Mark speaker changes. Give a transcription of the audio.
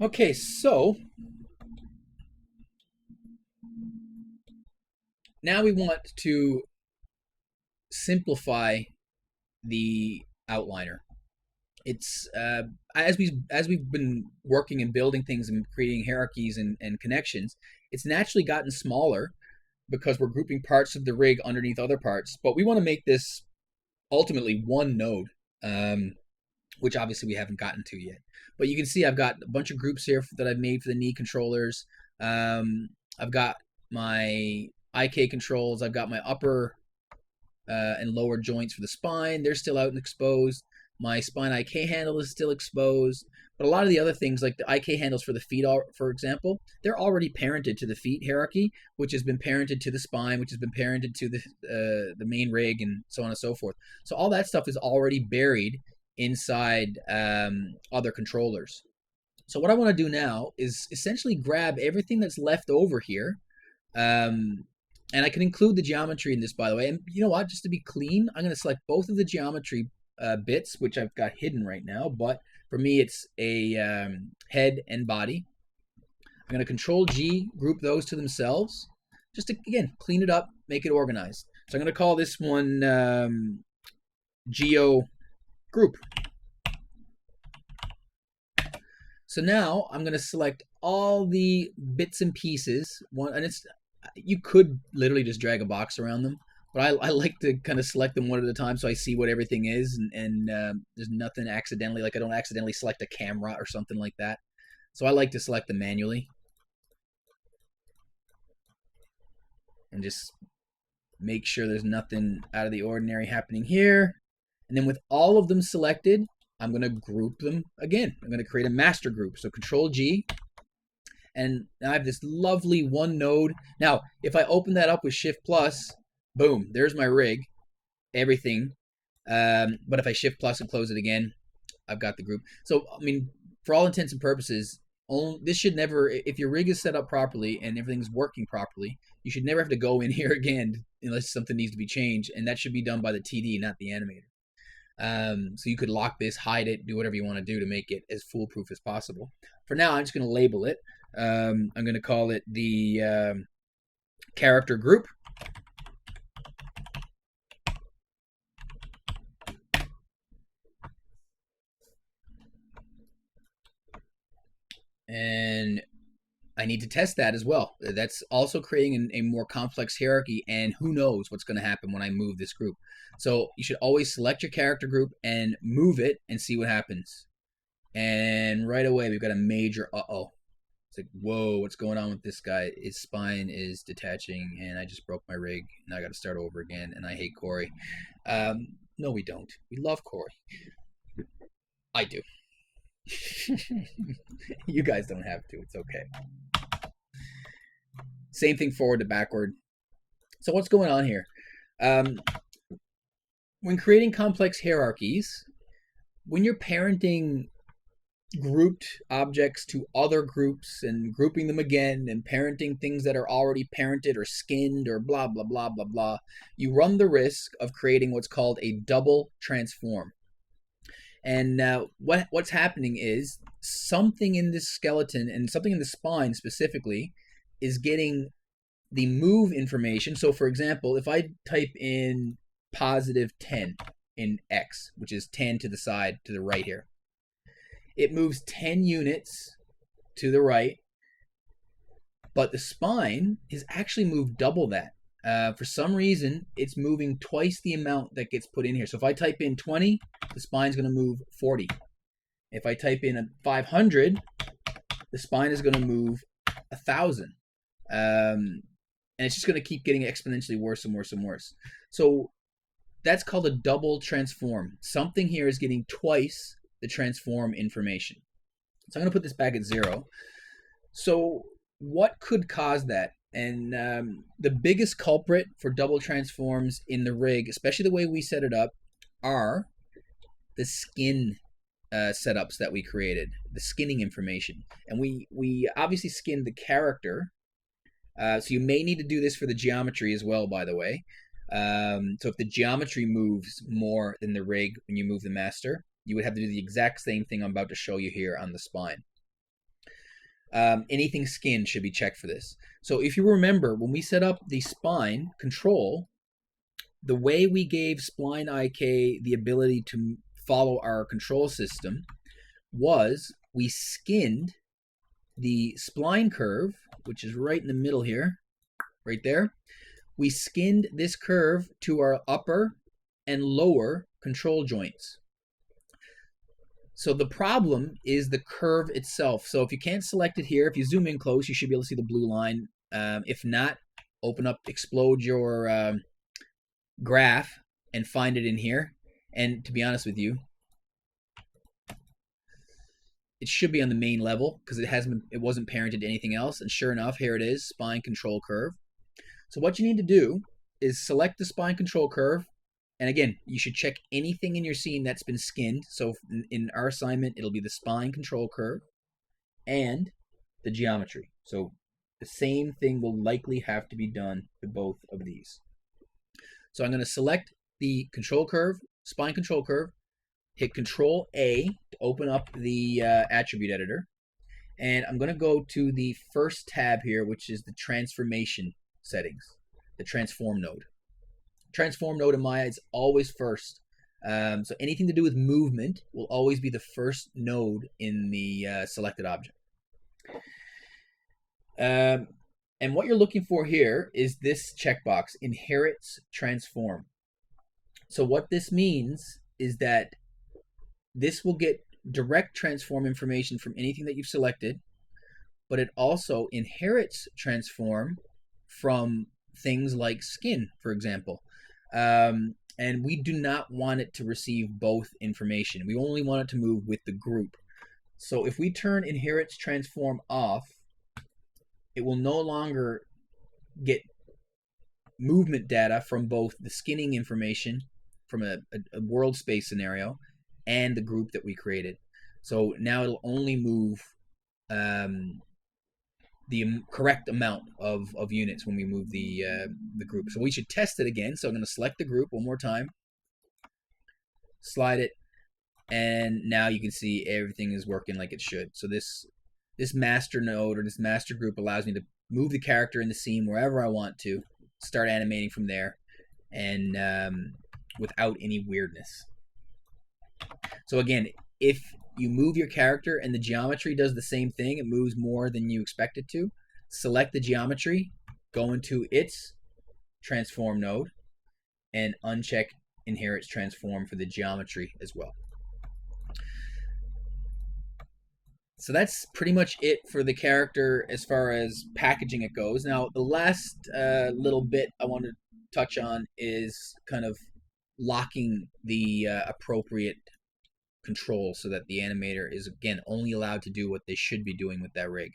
Speaker 1: Okay, so now we want to simplify the outliner. It's as we've been working and building things and creating hierarchies and connections, it's naturally gotten smaller because we're grouping parts of the rig underneath other parts. But we want to make this ultimately one node, um, which obviously we haven't gotten to yet. But you can see I've got a bunch of groups here that I've made for the knee controllers. I've got my IK controls. I've got my upper and lower joints for the spine. They're still out and exposed. My spine IK handle is still exposed. But a lot of the other things, like the IK handles for the feet, for example, they're already parented to the feet hierarchy, which has been parented to the spine, which has been parented to the main rig, and so on and so forth. So all that stuff is already buried inside other controllers. So what I want to do now is essentially grab everything that's left over here, um, and I can include the geometry in this, by the way. And you know what? Just to be clean, I'm going to select both of the geometry bits, which I've got hidden right now. But for me, it's a head and body. I'm going to Control G, group those to themselves, just to, again, clean it up, make it organized. So I'm going to call this one Geo Group. So now I'm going to select all the bits and pieces. And you could literally just drag a box around them, but I like to kind of select them one at a time so I see what everything is, and there's nothing accidentally, like I don't accidentally select a camera or something like that. So I like to select them manually and just make sure there's nothing out of the ordinary happening here. And then with all of them selected, I'm going to group them again. I'm going to create a master group. So Control G, and now I have this lovely one node. Now, if I open that up with Shift Plus, boom, there's my rig, everything. But if I Shift Plus and close it again, I've got the group. So, I mean, for all intents and purposes, this should never, if your rig is set up properly and everything's working properly, you should never have to go in here again unless something needs to be changed, and that should be done by the TD, not the animator. So you could lock this, hide it, do whatever you want to do to make it as foolproof as possible. For now, I'm just going to label it. I'm going to call it the character group. And I need to test that as well. That's also creating a more complex hierarchy, and who knows what's going to happen when I move this group. So you should always select your character group and move it and see what happens. And right away, we've got a major uh-oh. It's like, whoa, what's going on with this guy? His spine is detaching, and I just broke my rig, and I got to start over again, and I hate Corey. No, we don't. We love Corey. I do. You guys don't have to. It's okay. Same thing forward to backward. So what's going on here? Um, when creating complex hierarchies, when you're parenting grouped objects to other groups and grouping them again and parenting things that are already parented or skinned or blah blah blah blah blah, you run the risk of creating what's called a double transform. And what's happening is something in this skeleton and something in the spine specifically is getting the move information. So for example, if I type in positive 10 in X, which is 10 to the side to the right here, it moves 10 units to the right, but the spine is actually moved double that. For some reason, it's moving twice the amount that gets put in here. So if I type in 20, the spine's going to move 40. If I type in a 500, the spine is going to move 1,000. And it's just going to keep getting exponentially worse and worse and worse. So that's called a double transform. Something here is getting twice the transform information. So I'm going to put this back at 0. So what could cause that? And the biggest culprit for double transforms in the rig, especially the way we set it up, are the skin setups that we created, the skinning information. And we obviously skinned the character. So you may need to do this for the geometry as well, by the way. So if the geometry moves more than the rig when you move the master, You would have to do the exact same thing I'm about to show you here on the spine. Anything skin should be checked for this. So if you remember, when we set up the spine control, the way we gave Spline IK the ability to follow our control system was we skinned the spline curve, which is right in the middle here, right there. We skinned this curve to our upper and lower control joints. So the problem is the curve itself. So if you can't select it here, if you zoom in close, you should be able to see the blue line. If not, open up, explode your graph and find it in here. And to be honest with you, it should be on the main level because it wasn't parented to anything else. And sure enough, here it is, spine control curve. So what you need to do is select the spine control curve. And again, you should check anything in your scene that's been skinned. So in our assignment, it'll be the spine control curve and the geometry. So the same thing will likely have to be done to both of these. So I'm going to select the control curve, spine control curve, hit Control A to open up the attribute editor. And I'm going to go to the first tab here, which is the transformation settings, the transform node. Transform node in Maya is always first. So anything to do with movement will always be the first node in the selected object. And what you're looking for here is this checkbox, Inherits Transform. So what this means is that this will get direct transform information from anything that you've selected, but it also inherits transform from things like skin, for example. And we do not want it to receive both information. We only want it to move with the group. So if we turn Inherits Transform off, it will no longer get movement data from both the skinning information from a world space scenario and the group that we created. So now it'll only move the correct amount of units when we move the group. So we should test it again. So I'm going to select the group one more time, slide it, and now you can see everything is working like it should. So this master node or this master group allows me to move the character in the scene wherever I want to, start animating from there, and without any weirdness. So again, if you move your character and the geometry does the same thing, it moves more than you expect it to, select the geometry, go into its transform node, and uncheck Inherits Transform for the geometry as well. So that's pretty much it for the character as far as packaging it goes. Now, the last little bit I want to touch on is kind of locking the appropriate control so that the animator is, again, only allowed to do what they should be doing with that rig.